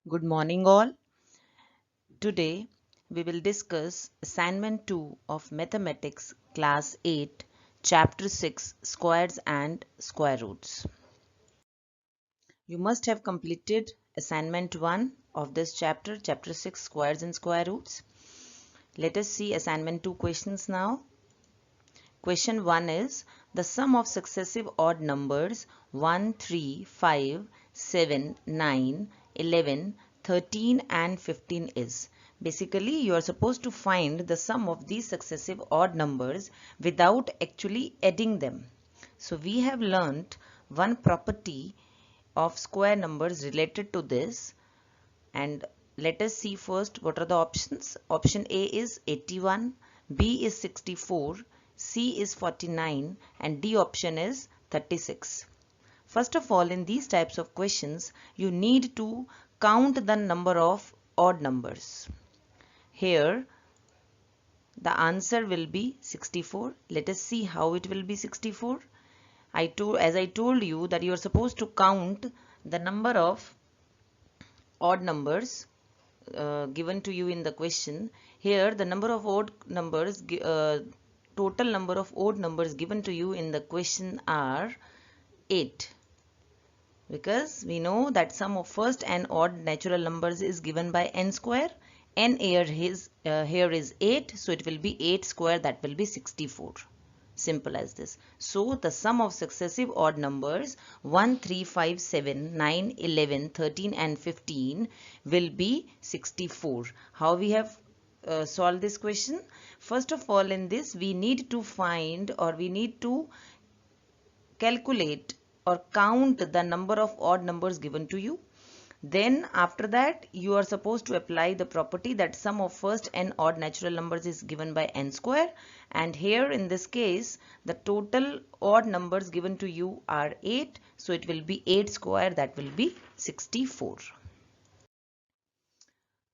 Good morning all. Today we will discuss assignment 2 of mathematics class 8 chapter 6 squares and square roots. You must have completed assignment 1 of this chapter 6 squares and square roots. Let us see assignment 2 questions now. Question 1 is the sum of successive odd numbers 1, 3, 5, 7, 9, 11, 13 and 15 is. Basically, you are supposed to find the sum of these successive odd numbers without actually adding them. So we have learnt one property of square numbers related to this, and let us see first what are the options. Option A is 81, B is 64, C is 49 and D option is 36. First of all, in these types of questions, you need to count the number of odd numbers. Here, the answer will be 64. Let us see how it will be 64. As I told you that you are supposed to count the number of odd numbers given to you in the question. Here the number of odd numbers, total number of odd numbers given to you in the question are 8, because we know that sum of first and odd natural numbers is given by n square. N here is 8, so it will be 8 square, that will be 64. Simple as this. So the sum of successive odd numbers 1, 3, 5, 7, 9, 11, 13 and 15 will be 64. How we have solved this question? First of all, in this we need to find, or we need to calculate or count the number of odd numbers given to you. Then after that you are supposed to apply the property that sum of first and odd natural numbers is given by n square, and here in this case the total odd numbers given to you are 8, so it will be 8 square, that will be 64.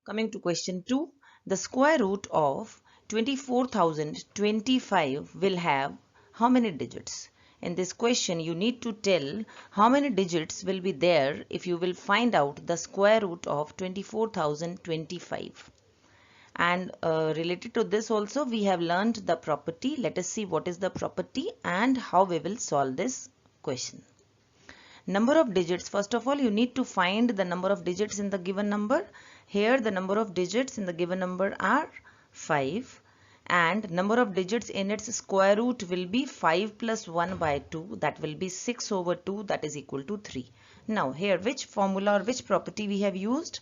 Coming to question 2, the square root of 24,025 will have how many digits? In this question you need to tell how many digits will be there if you will find out the square root of 24,025. And related to this also we have learned the property. Let us see what is the property and how we will solve this question. Number of digits, first of all you need to find the number of digits in the given number. Here the number of digits in the given number are 5, and number of digits in its square root will be 5 plus 1 by 2, that will be 6 over 2, that is equal to 3. Now here which formula or which property we have used?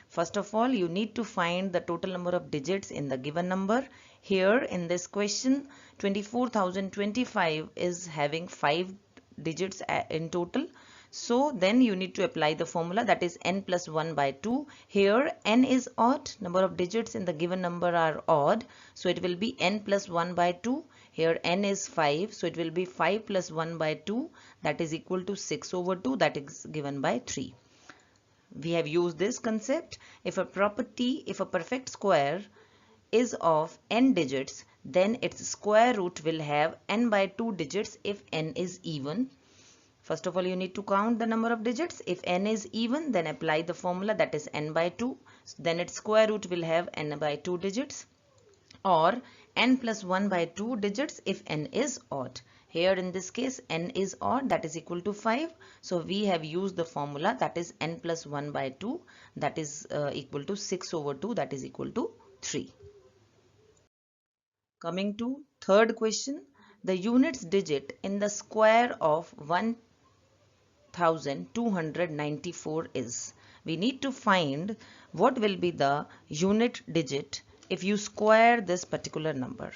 First of all you need to find the total number of digits in the given number. Here in this question 24,025 is having 5 digits in total. So then you need to apply the formula, that is n plus 1 by 2. Here n is odd, number of digits in the given number are odd, so it will be n plus 1 by 2. Here n is 5, so it will be 5 plus 1 by 2, that is equal to 6 over 2, that is given by 3. We have used this concept. If a perfect square is of n digits, then its square root will have n by 2 digits if n is even. First of all you need to count the number of digits. If n is even, then apply the formula, that is n by 2. Then its square root will have n by 2 digits, or n plus 1 by 2 digits if n is odd. Here in this case n is odd, that is equal to 5. So we have used the formula, that is n plus 1 by 2, that is equal to 6 over 2, that is equal to 3. Coming to third question, the units digit in the square of 1294 is. We need to find what will be the unit digit if you square this particular number.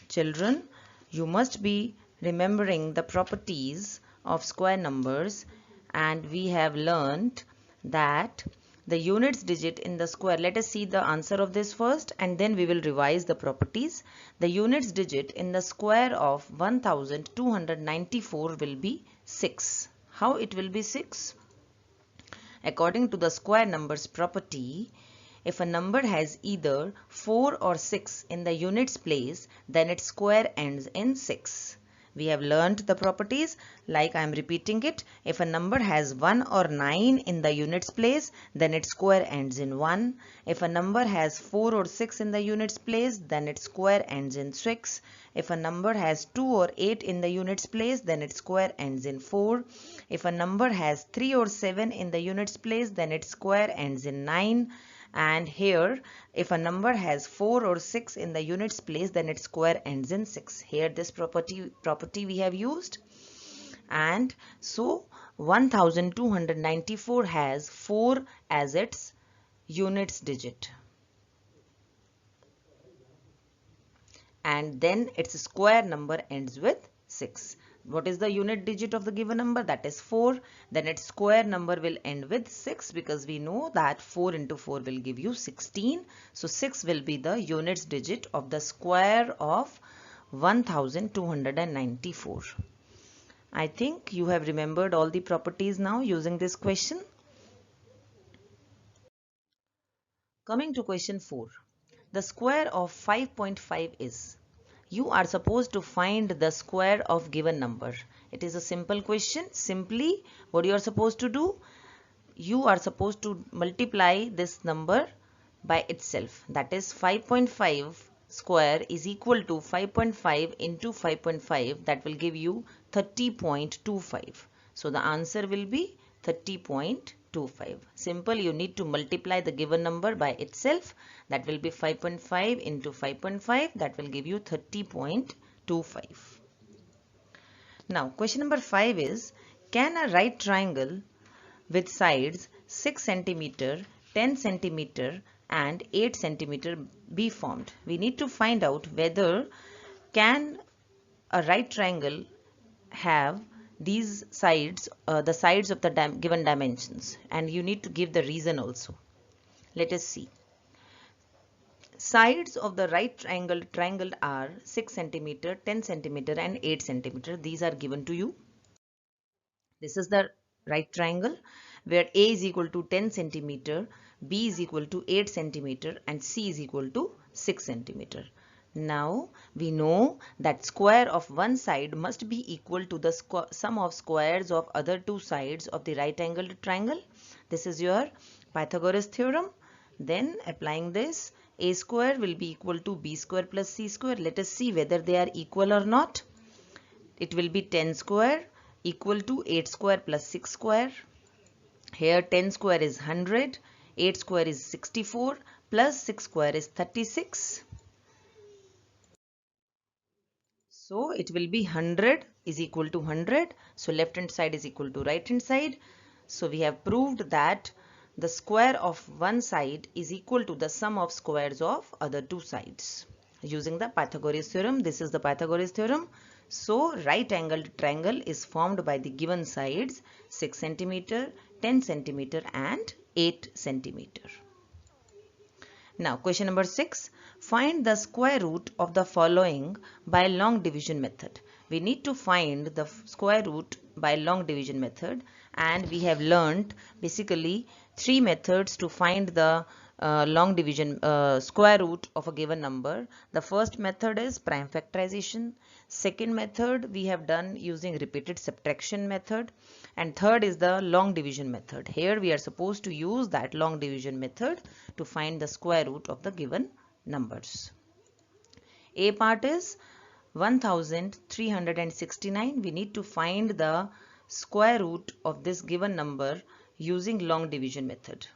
Children, you must be remembering the properties of square numbers, and we have learned that the units digit in the square, let us see the answer of this first and then we will revise the properties. The units digit in the square of 1294 will be 6. How it will be 6? According to the square numbers property, if a number has either 4 or 6 in the units place, then its square ends in 6. We have learned the properties, like I am repeating it. If a number has 1 or 9 in the units place, then its square ends in 1. If a number has 4 or 6 in the units place, then its square ends in 6. If a number has 2 or 8 in the units place, then its square ends in 4. If a number has 3 or 7 in the units place, then its square ends in 9. And here, if a number has 4 or 6 in the units place, then its square ends in 6. Here this property we have used. And so 1294 has 4 as its units digit. And then its square number ends with 6. What is the unit digit of the given number? That is 4. Then its square number will end with 6, because we know that 4 into 4 will give you 16. So 6 will be the units digit of the square of 1294. I think you have remembered all the properties now using this question. Coming to question 4. The square of 5.5 is. You are supposed to find the square of given number. It is a simple question. Simply, what you are supposed to do? You are supposed to multiply this number by itself. That is 5.5 square is equal to 5.5 into 5.5. That will give you 30.25. So the answer will be 30.25. Simple, you need to multiply the given number by itself. That will be 5.5 into 5.5. That will give you 30.25. Now question number 5 is, can a right triangle with sides 6 cm, 10 cm and 8 cm be formed? We need to find out whether can a right triangle have these sides, the sides of the given dimensions, and you need to give the reason also. Let us see. Sides of the right triangle are 6 cm, 10 cm and 8 cm. These are given to you. This is the right triangle where A is equal to 10 cm, B is equal to 8 cm and C is equal to 6 cm. Now we know that square of one side must be equal to the sum of squares of other two sides of the right angled triangle. This is your Pythagoras theorem. Then applying this, a square will be equal to b square plus c square. Let us see whether they are equal or not. It will be 10 square equal to 8 square plus 6 square. Here 10 square is 100, 8 square is 64 plus 6 square is 36. So it will be 100 is equal to 100. So left hand side is equal to right hand side. So we have proved that the square of one side is equal to the sum of squares of other two sides. Using the Pythagoras theorem, this is the Pythagoras theorem. So right angled triangle is formed by the given sides 6 cm, 10 cm and 8 cm. Now question number 6. Find the square root of the following by long division method. We need to find the square root by long division method, and we have learned basically 3 methods to find the long division square root of a given number. The first method is prime factorization. Second method we have done using repeated subtraction method, and third is the long division method. Here we are supposed to use that long division method to find the square root of the given numbers. A part is 1369. We need to find the square root of this given number using long division method.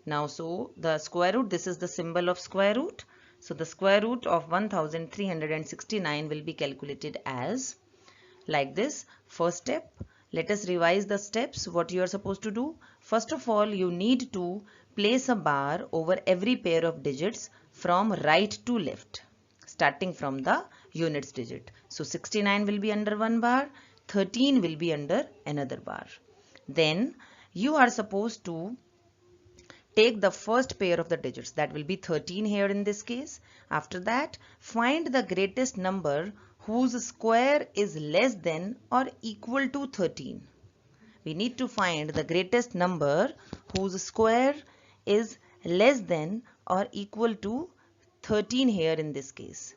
Now, so the square root, this is the symbol of square root. So the square root of 1369 will be calculated as like this. First step, let us revise the steps. What you are supposed to do. First of all, you need to place a bar over every pair of digits from right to left, starting from the units digit. So 69 will be under one bar, 13 will be under another bar. Then you are supposed to take the first pair of the digits, that will be 13 here in this case. After that, find the greatest number whose square is less than or equal to 13. We need to find the greatest number whose square is less than or equal to 13 here in this case.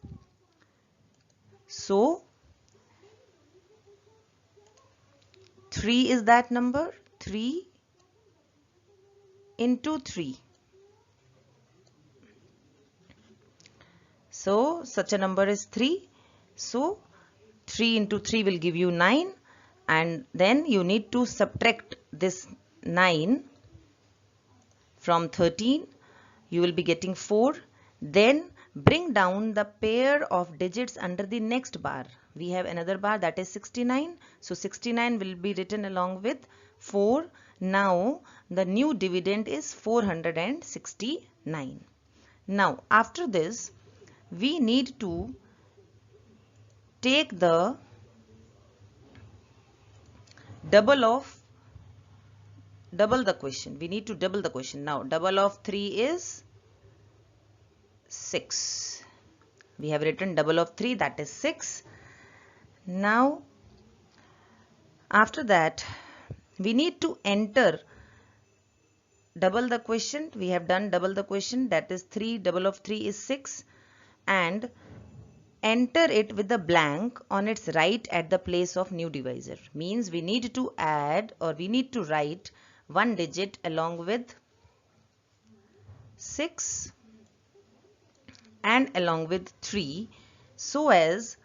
So 3 is that number. 3 into 3. So such a number is 3. So 3 into 3 will give you 9, and then you need to subtract this 9 from 13. You will be getting 4. Then bring down the pair of digits under the next bar. We have another bar, that is 69. So 69 will be written along with 4. Now the new dividend is 469. Now after this, we need to take the double the question. We need to double the question. Now double of 3 is 6. We have written double of 3, that is 6. Now after that, we need to enter double the question. We have done double the question, that is 3, double of 3 is 6, and enter it with the blank on its right at the place of new divisor. Means we need to add, or we need to write one digit along with 6 and along with 3, so as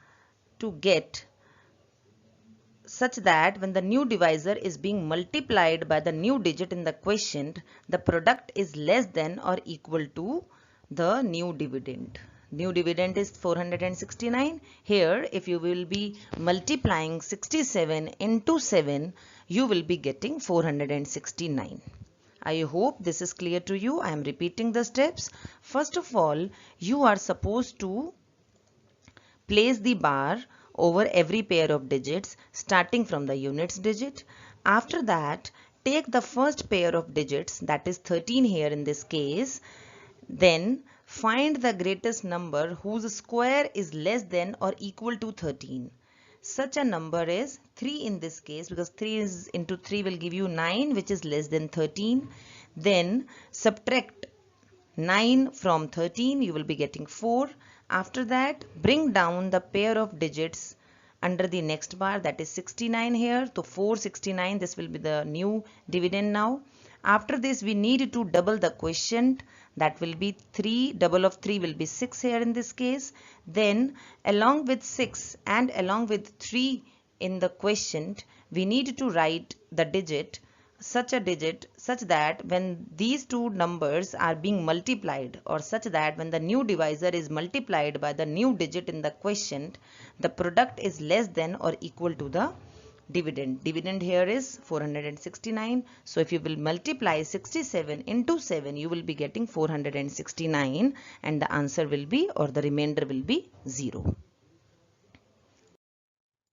to get such that when the new divisor is being multiplied by the new digit in the quotient, the product is less than or equal to the new dividend. New dividend is 469. Here, if you will be multiplying 67 into 7, you will be getting 469. I hope this is clear to you. I am repeating the steps. First of all, you are supposed to place the bar over every pair of digits starting from the units digit. After that, take the first pair of digits, that is 13 here in this case. Then find the greatest number whose square is less than or equal to 13. Such a number is 3 in this case, because 3 is into 3 will give you 9, which is less than 13. Then subtract 9 from 13, you will be getting 4. After that, bring down the pair of digits under the next bar, that is 69 here. So 469, this will be the new dividend now. After this, we need to double the quotient, that will be 3. Double of 3 will be 6 here in this case. Then along with 6 and along with 3 in the quotient, we need to write the digit, such that when these two numbers are being multiplied, or such that when the new divisor is multiplied by the new digit in the quotient, the product is less than or equal to the dividend. Dividend here is 469. So if you will multiply 67 into 7, you will be getting 469, and the answer will be, or the remainder will be 0.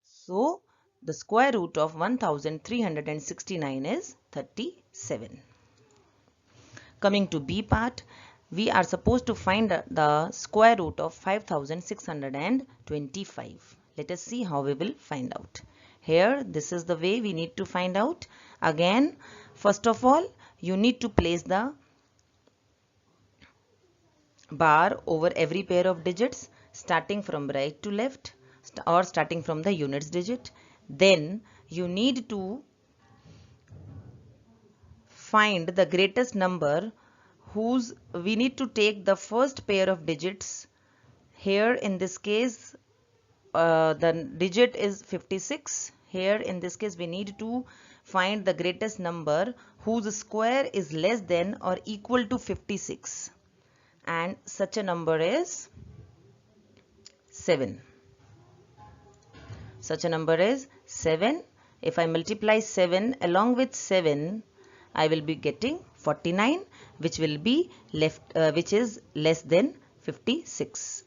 So the square root of 1369 is 37. Coming to B part, we are supposed to find the square root of 5625. Let us see how we will find out. Here, this is the way we need to find out. Again, first of all, you need to place the bar over every pair of digits starting from right to left, or starting from the units digit. Then you need to find the greatest number whose we need to take the first pair of digits. Here in this case, the digit is 56. Here in this case, we need to find the greatest number whose square is less than or equal to 56, and such a number is 7. Such a number is 7. If I multiply 7 along with 7, I will be getting 49, which will be which is less than 56.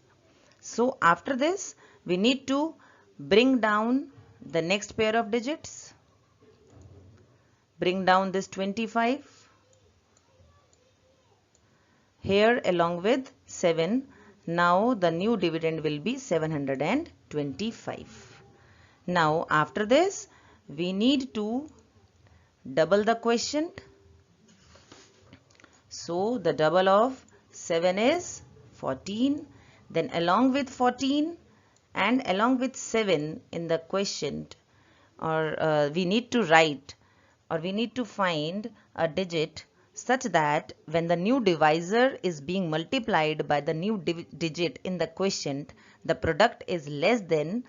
So after this, we need to bring down the next pair of digits. Bring down this 25 here along with 7. Now the new dividend will be 725. Now after this, we need to double the quotient. So the double of 7 is 14. Then along with 14 and along with 7 in the quotient, or we need to write, or we need to find a digit such that when the new divisor is being multiplied by the new digit in the quotient, the product is less than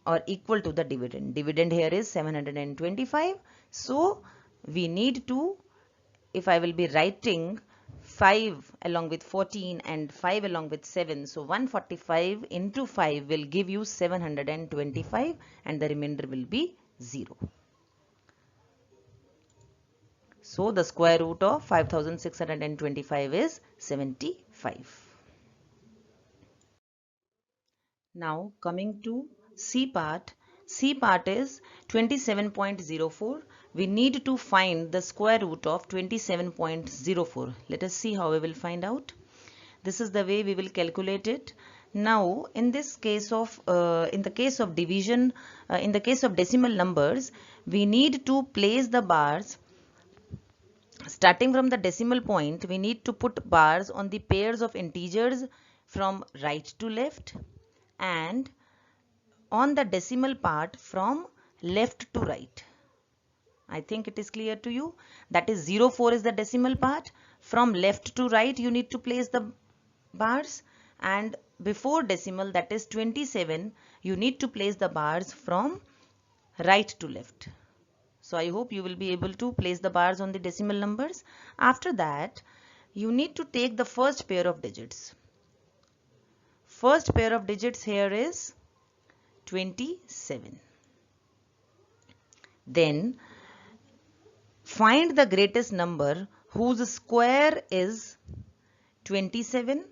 or equal to the dividend. Dividend here is 725. So we need to, if I will be writing 5 along with 14 and 5 along with 7, so 145 into 5 will give you 725 and the remainder will be 0. So the square root of 5625 is 75. Now coming to C part. C part is 27.04. We need to find the square root of 27.04. Let us see how we will find out. This is the way we will calculate it. Now in this case of in the case of division, in the case of decimal numbers, we need to place the bars starting from the decimal point. We need to put bars on the pairs of integers from right to left and on the decimal part from left to right. I think it is clear to you. That is 04 is the decimal part. From left to right you need to place the bars, and before decimal, that is 27, you need to place the bars from right to left. So I hope you will be able to place the bars on the decimal numbers. After that, you need to take the first pair of digits. First pair of digits here is 27. Then find the greatest number whose square is 27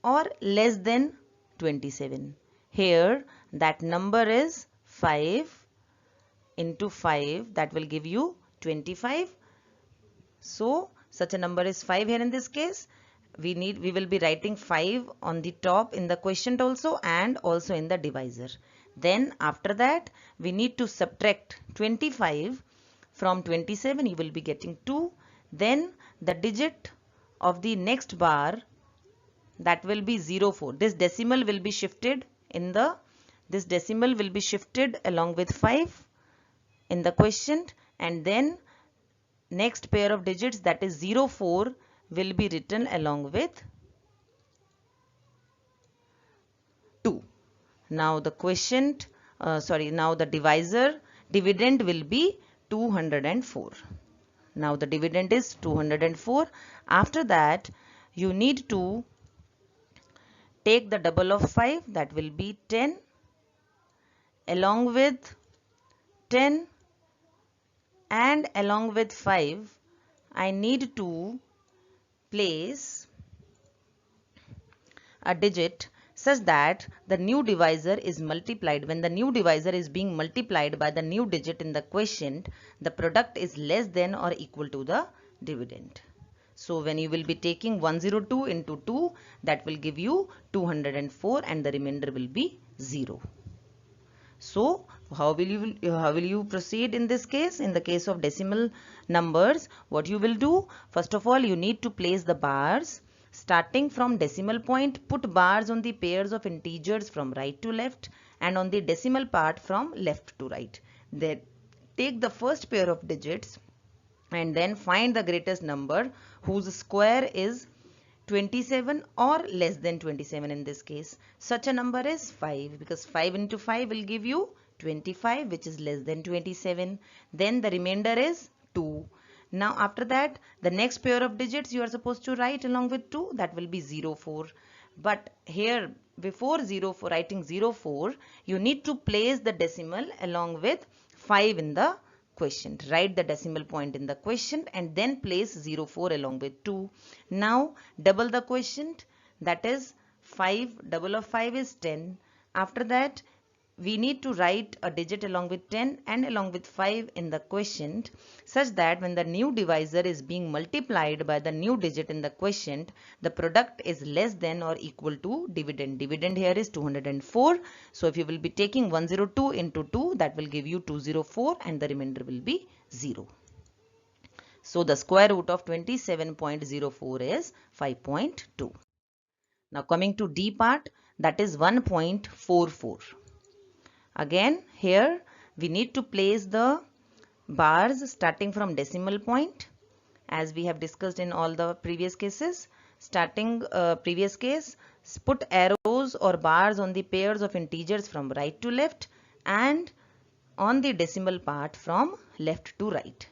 or less than 27. Here that number is 5 into 5, that will give you 25. So such a number is 5 here in this case. We will be writing 5 on the top in the quotient also and also in the divisor. Then after that we need to subtract 25 from 27. You will be getting 2. Then the digit of the next bar, that will be 04. This decimal will be shifted in the, this decimal will be shifted along with 5 in the quotient, and then next pair of digits, that is 04, will be written along with 2. Now the quotient, now the dividend will be 204. Now the dividend is 204. After that you need to take the double of 5, that will be 10, along with 10 and along with 5 I need to place a digit such that the new divisor is multiplied. When the new divisor is being multiplied by the new digit in the quotient, the product is less than or equal to the dividend. So when you will be taking 102 into 2, that will give you 204 and the remainder will be 0. So how will you proceed in this case? In the case of decimal numbers, what you will do? First of all, you need to place the bars starting from decimal point. Put bars on the pairs of integers from right to left and on the decimal part from left to right. Then take the first pair of digits and then find the greatest number whose square is 27 or less than 27 in this case. Such a number is 5, because 5 into 5 will give you 25, which is less than 27. Then the remainder is 2. Now after that, the next pair of digits you are supposed to write along with 2, that will be 04. But here before writing 04, you need to place the decimal along with 5 in the quotient. Write the decimal point in the quotient and then place 04 along with 2. Now double the quotient, that is 5, double of 5 is 10. After that we need to write a digit along with 10 and along with 5 in the quotient, such that when the new divisor is being multiplied by the new digit in the quotient, the product is less than or equal to dividend. Dividend here is 204. So if you will be taking 102 into 2, that will give you 204 and the remainder will be 0. So the square root of 27.04 is 5.2. Now coming to D part, that is 1.44. Again here we need to place the bars starting from decimal point, as we have discussed in all the previous cases. Starting previous case, put arrows or bars on the pairs of integers from right to left and on the decimal part from left to right.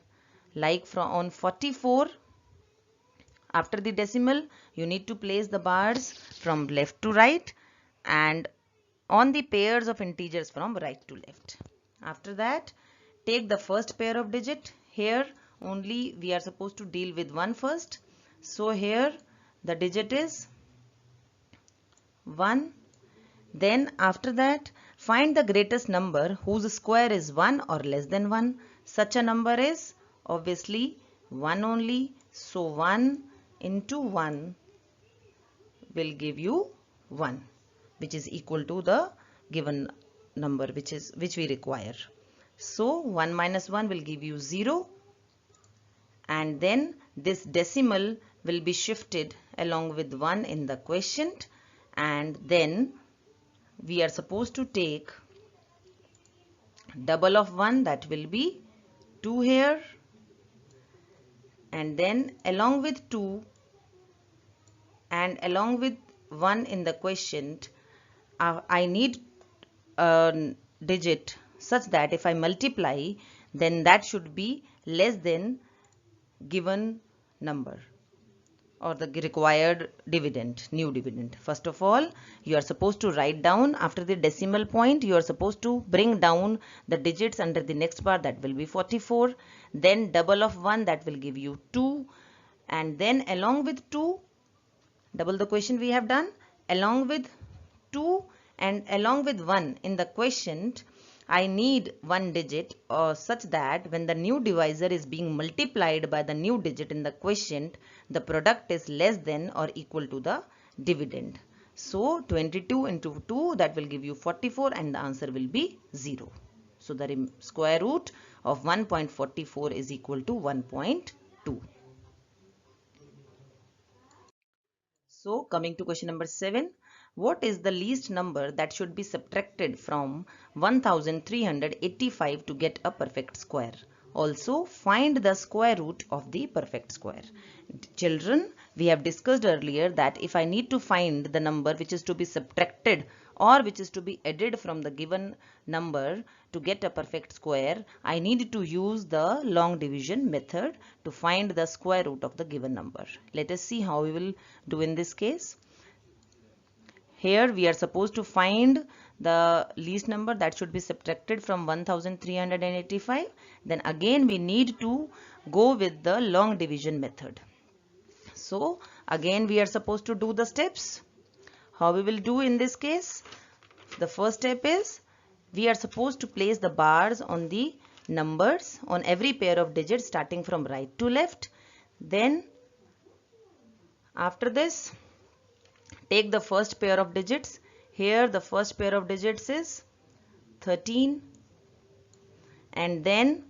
Like on 44, after the decimal, you need to place the bars from left to right and on the pairs of integers from right to left. After that, take the first pair of digit. Here only we are supposed to deal with 1 first. So here the digit is 1. Then after that, find the greatest number whose square is 1 or less than 1. Such a number is obviously 1 only. So 1 into 1 will give you 1, which is equal to the given number which we require. So 1 minus 1 will give you 0, and then this decimal will be shifted along with 1 in the quotient, and then we are supposed to take double of 1, that will be 2 here, and then along with 2 and along with 1 in the quotient, I need a digit such that if I multiply, then that should be less than given number or the required dividend, new dividend. First of all, you are supposed to write down after the decimal point, you are supposed to bring down the digits under the next bar, that will be 44. Then double of 1, that will give you 2. And then along with 2, double the quotient we have done, along with 2 and along with 1 in the quotient, I need one digit such that when the new divisor is being multiplied by the new digit in the quotient, the product is less than or equal to the dividend. So 22 into 2, that will give you 44, and the answer will be 0. So the square root of 1.44 is equal to 1.2. So coming to question number 7, what is the least number that should be subtracted from 1385 to get a perfect square? Also, find the square root of the perfect square. Children, we have discussed earlier that if I need to find the number which is to be subtracted or which is to be added from the given number to get a perfect square, I need to use the long division method to find the square root of the given number. Let us see how we will do in this case. Here we are supposed to find the least number that should be subtracted from 1385. Then again we need to go with the long division method. So again we are supposed to do the steps. How we will do in this case? The first step is we are supposed to place the bars on the numbers on every pair of digits starting from right to left. Then after this, take the first pair of digits. Here the first pair of digits is 13, and then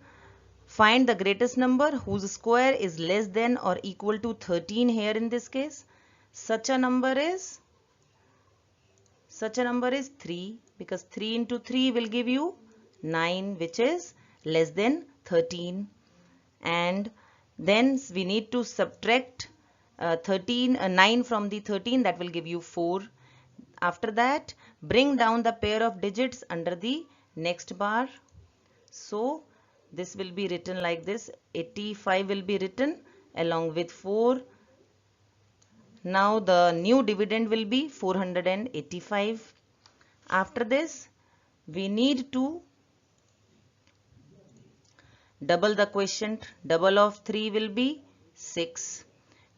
find the greatest number whose square is less than or equal to 13 here in this case. Such a number is 3, because 3 into 3 will give you 9, which is less than 13. And then we need to subtract 9 from the 13, that will give you 4. After that, bring down the pair of digits under the next bar. So this will be written like this, 85 will be written along with 4. Now the new dividend will be 485. After this, we need to double the quotient. Double of 3 will be 6.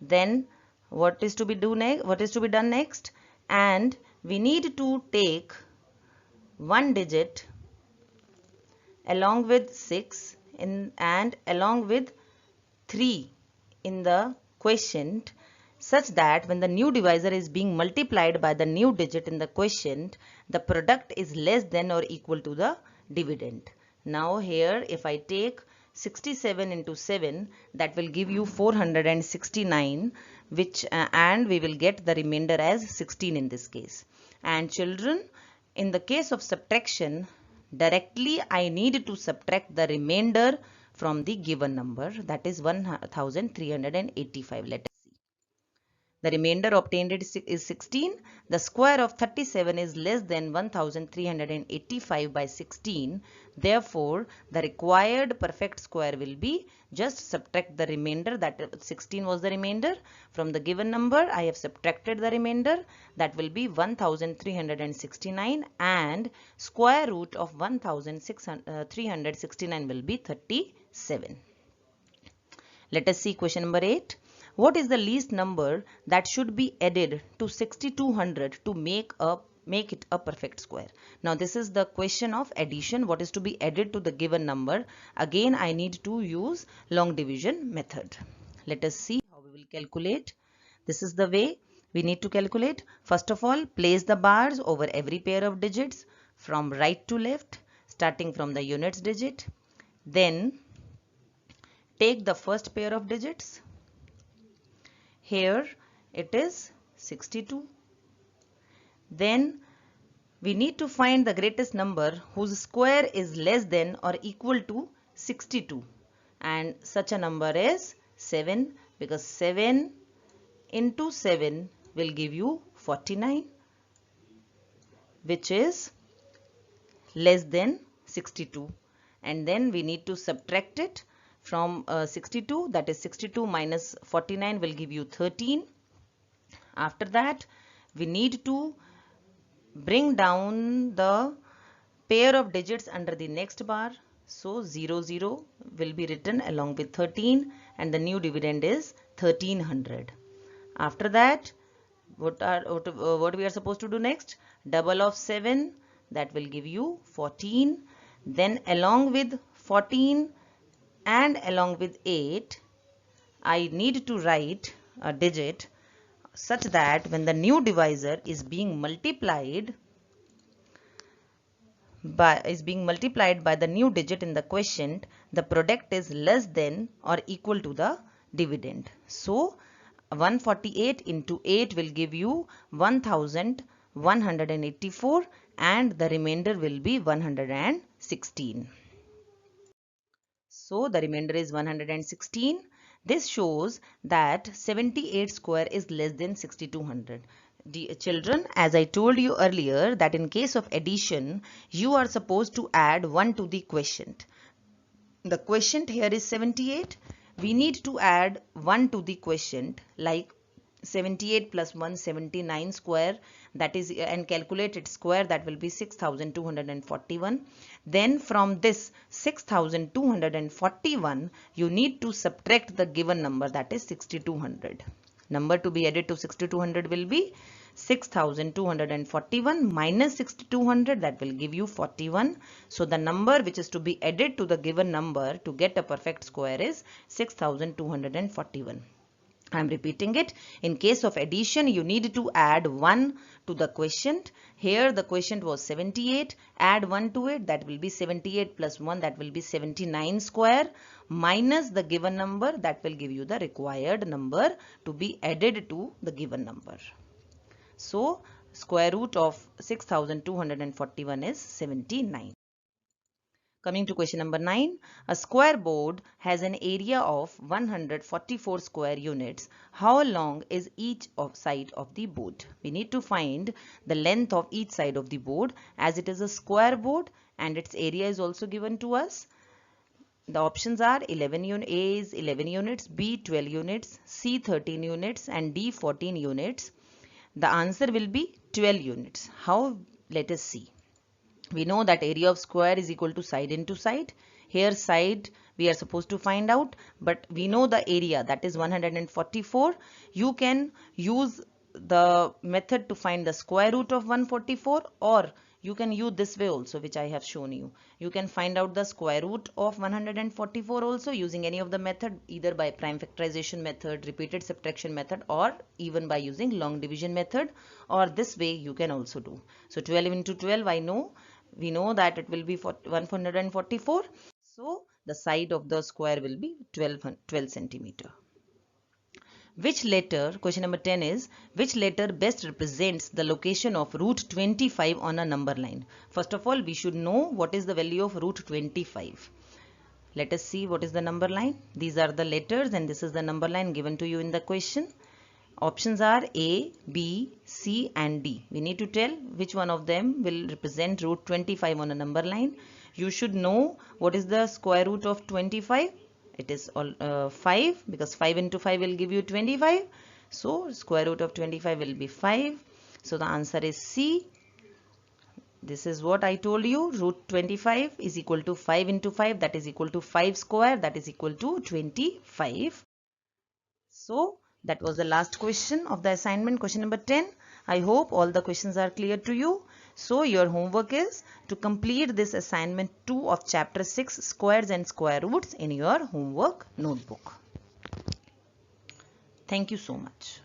Then what is to be done next? And we need to take one digit along with 6 and along with 3 in the quotient, such that when the new divisor is being multiplied by the new digit in the quotient, the product is less than or equal to the dividend. Now here if I take 67 into 7, that will give you 469, which and we will get the remainder as 16 in this case. And children, in the case of subtraction, Directly I need to subtract the remainder from the given number, that is 1385. Let us see. The remainder obtained is 16. The square of 37 is less than 1385 by 16. Therefore, the required perfect square will be, just subtract the remainder, that 16 was the remainder. From the given number, I have subtracted the remainder, that will be 1369, and square root of 1369 will be 37. Let us see question number 8. What is the least number that should be added to 6200 to make it a perfect square? Now this is the question of addition. What is to be added to the given number? Again I need to use long division method. Let us see how we will calculate. This is the way we need to calculate. First of all, place the bars over every pair of digits from right to left, starting from the units digit. Then take the first pair of digits. Here it is 62. Then we need to find the greatest number whose square is less than or equal to 62, and such a number is 7, because 7 into 7 will give you 49, which is less than 62. And then we need to subtract it from 62, that is 62 minus 49 will give you 13. After that, we need to bring down the pair of digits under the next bar. So 00 will be written along with 13, and the new dividend is 1300. After that, what we are supposed to do next? Double of 7, that will give you 14. Then along with 14 and along with 8, I need to write a digit such that when the new divisor is being multiplied by the new digit in the quotient, the product is less than or equal to the dividend. So 148 into 8 will give you 1184, and the remainder will be 116. So the remainder is 116. This shows that 78 square is less than 6200. Dear children, as I told you earlier that in case of addition, you are supposed to add 1 to the quotient. The quotient here is 78. We need to add 1 to the quotient, like 78 plus 1, 79 square, that is, and calculate its square, that will be 6241. Then from this 6241, you need to subtract the given number, that is 6200. Number to be added to 6200 will be 6241 minus 6200, that will give you 41. So the number which is to be added to the given number to get a perfect square is 6241. I am repeating it. In case of addition, you need to add 1 to the quotient. Here the quotient was 78. Add 1 to it, that will be 78 plus 1, that will be 79 square, minus the given number, that will give you the required number to be added to the given number. So square root of 6241 is 79. Coming to question number 9, a square board has an area of 144 square units. How long is each side of the board? We need to find the length of each side of the board, as it is a square board and its area is also given to us. The options are A is 11 units, B 12 units, C 13 units, and D 14 units. The answer will be 12 units. How? Let us see. We know that area of square is equal to side into side. Here side we are supposed to find out, but we know the area, that is 144. You can use the method to find the square root of 144, or you can use this way also, which I have shown you. You can find out the square root of 144 also using any of the method, either by prime factorization method, repeated subtraction method, or even by using long division method, or this way you can also do. So 12 into 12, we know that it will be 144. So the side of the square will be 12 centimeter. Which letter, question number 10 is, which letter best represents the location of root 25 on a number line? First of all, we should know what is the value of root 25. Let us see what is the number line. These are the letters and this is the number line given to you in the question. Options are A, B, C and D. We need to tell which one of them will represent root 25 on a number line. You should know what is the square root of 25. It is 5, because 5 into 5 will give you 25. So square root of 25 will be 5. So the answer is C. This is what I told you. Root 25 is equal to 5 into 5. That is equal to 5 square. That is equal to 25. So that was the last question of the assignment, question number 10. I hope all the questions are clear to you. So your homework is to complete this assignment 2 of chapter 6, squares and square roots, in your homework notebook. Thank you so much.